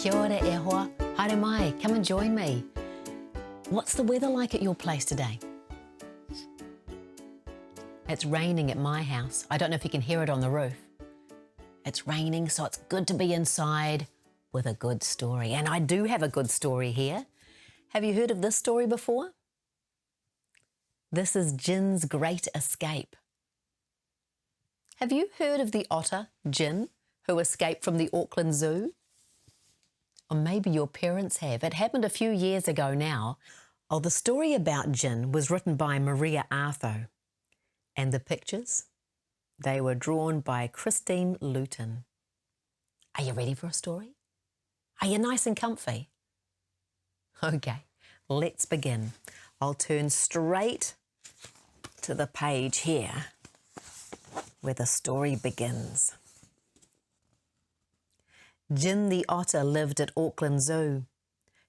Kia ora e hoa, haere mai, come and join me. What's the weather like at your place today? It's raining at my house. I don't know if you can hear it on the roof. It's raining, so it's good to be inside with a good story. And I do have a good story here. Have you heard of this story before? This is Jin's Great Escape. Have you heard of the otter, Jin, who escaped from the Auckland Zoo? Or maybe your parents have. It happened a few years ago now. Oh, the story about Jin was written by Maria Artho. And the pictures? They were drawn by Christine Luton. Are you ready for a story? Are you nice and comfy? Okay, let's begin. I'll turn straight to the page here where the story begins. Jin the otter lived at Auckland Zoo.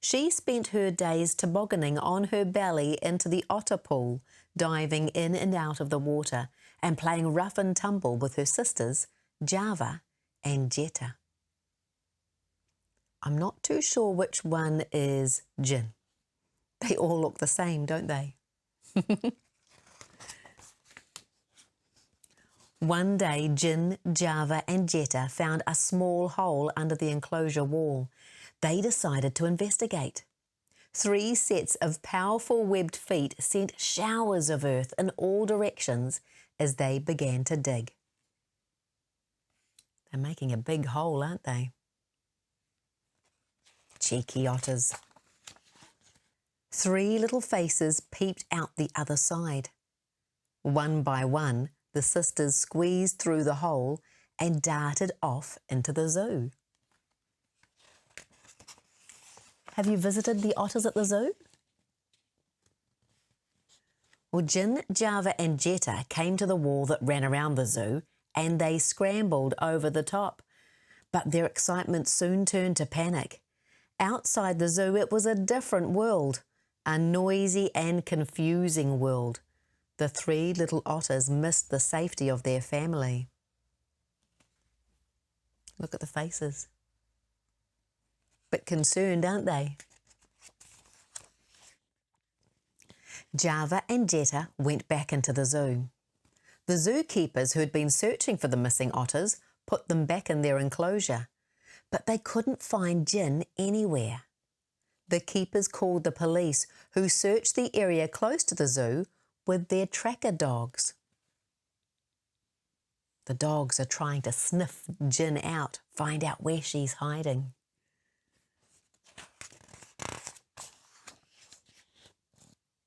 She spent her days tobogganing on her belly into the otter pool, diving in and out of the water and playing rough and tumble with her sisters, Java and Jetta. I'm not too sure which one is Jin. They all look the same, don't they? One day, Jin, Java and Jetta found a small hole under the enclosure wall. They decided to investigate. 3 sets of powerful webbed feet sent showers of earth in all directions as they began to dig. They're making a big hole, aren't they? Cheeky otters. 3 little faces peeped out the other side. One by one, the sisters squeezed through the hole and darted off into the zoo. Have you visited the otters at the zoo? Well, Jin, Java and Jetta came to the wall that ran around the zoo and they scrambled over the top. But their excitement soon turned to panic. Outside the zoo, it was a different world, a noisy and confusing world. The 3 little otters missed the safety of their family. Look at the faces. Bit concerned, aren't they? Java and Jetta went back into the zoo. The zookeepers who had been searching for the missing otters put them back in their enclosure, but they couldn't find Jin anywhere. The keepers called the police, who searched the area close to the zoo with their tracker dogs. The dogs are trying to sniff Jin out, find out where she's hiding.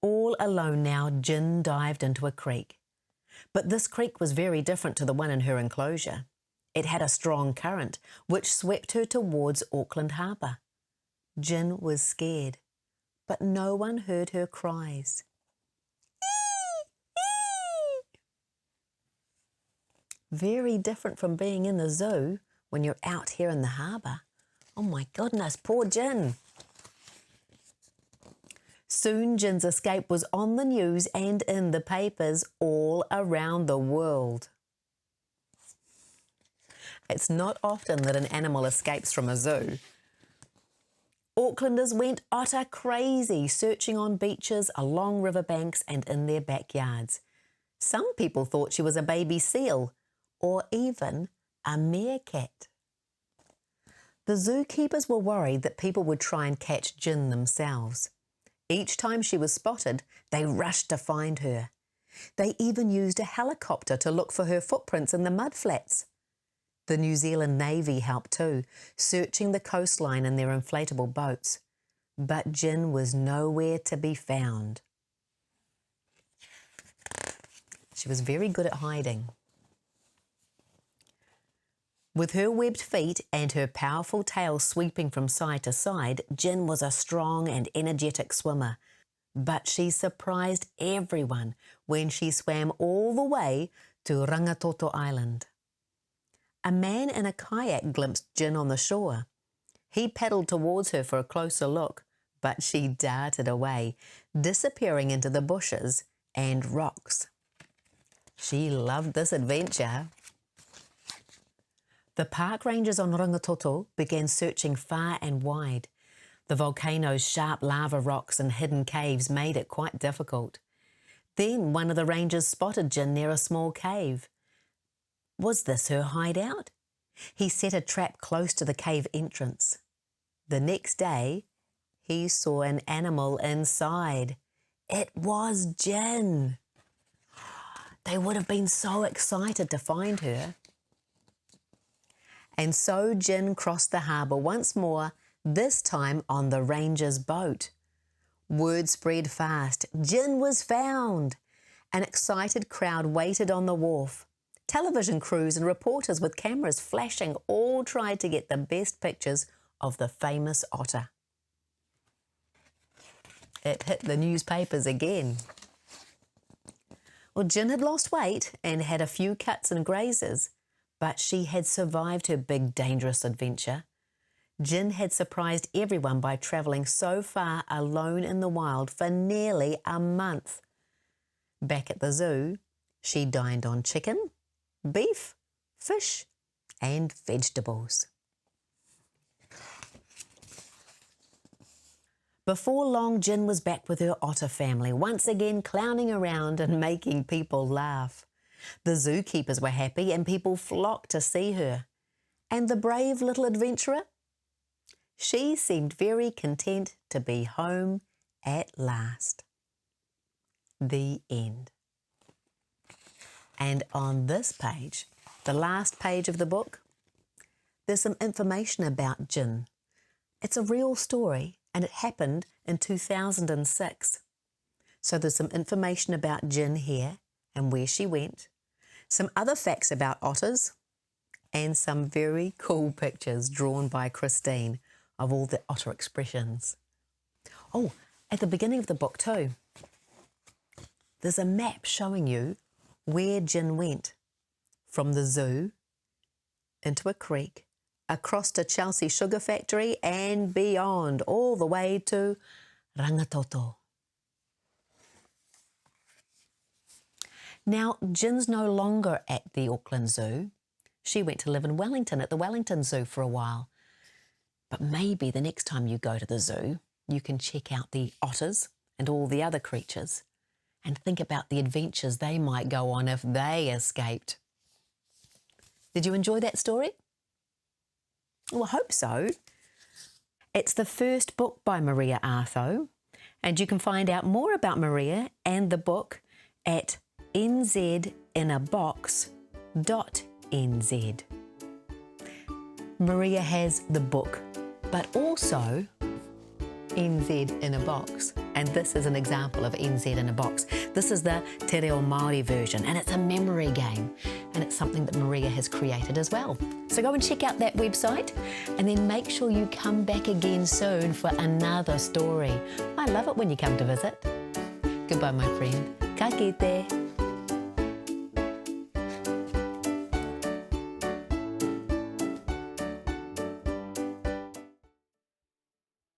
All alone now, Jin dived into a creek. But this creek was very different to the one in her enclosure. It had a strong current, which swept her towards Auckland Harbour. Jin was scared, but no one heard her cries. Very different from being in the zoo when you're out here in the harbour. Oh my goodness, poor Jin. Soon Jin's escape was on the news and in the papers all around the world. It's not often that an animal escapes from a zoo. Aucklanders went otter crazy, searching on beaches, along riverbanks and in their backyards. Some people thought she was a baby seal or even a meerkat. The zookeepers were worried that people would try and catch Jin themselves. Each time she was spotted, they rushed to find her. They even used a helicopter to look for her footprints in the mudflats. The New Zealand Navy helped too, searching the coastline in their inflatable boats. But Jin was nowhere to be found. She was very good at hiding. With her webbed feet and her powerful tail sweeping from side to side, Jin was a strong and energetic swimmer. But she surprised everyone when she swam all the way to Rangitoto Island. A man in a kayak glimpsed Jin on the shore. He paddled towards her for a closer look, but she darted away, disappearing into the bushes and rocks. She loved this adventure. The park rangers on Rangitoto began searching far and wide. The volcano's sharp lava rocks and hidden caves made it quite difficult. Then one of the rangers spotted Jin near a small cave. Was this her hideout? He set a trap close to the cave entrance. The next day, he saw an animal inside. It was Jin. They would have been so excited to find her. And so Jin crossed the harbour once more, this time on the ranger's boat. Word spread fast. Jin was found. An excited crowd waited on the wharf. Television crews and reporters with cameras flashing all tried to get the best pictures of the famous otter. It hit the newspapers again. Well, Jin had lost weight and had a few cuts and grazes, but she had survived her big, dangerous adventure. Jin had surprised everyone by travelling so far alone in the wild for nearly a month. Back at the zoo, she dined on chicken, beef, fish, and vegetables. Before long, Jin was back with her otter family, once again clowning around and making people laugh. The zookeepers were happy and people flocked to see her. And the brave little adventurer? She seemed very content to be home at last. The end. And on this page, the last page of the book, there's some information about Jin. It's a real story and it happened in 2006. So there's some information about Jin here and where she went, some other facts about otters, and some very cool pictures drawn by Christine of all the otter expressions. Oh, at the beginning of the book too, there's a map showing you where Jin went from the zoo into a creek, across to Chelsea Sugar Factory and beyond, all the way to Rangitoto. Now, Jin's no longer at the Auckland Zoo. She went to live in Wellington at the Wellington Zoo for a while. But maybe the next time you go to the zoo, you can check out the otters and all the other creatures and think about the adventures they might go on if they escaped. Did you enjoy that story? Well, I hope so. It's the first book by Maria Artho, and you can find out more about Maria and the book at nzinabox.nz. Maria has the book, but also NZ in a box. And this is an example of NZ in a box. This is the Te Reo Māori version, and it's a memory game, and it's something that Maria has created as well. So go and check out that website, and then make sure you come back again soon for another story. I love it when you come to visit. Goodbye, my friend. Ka kite.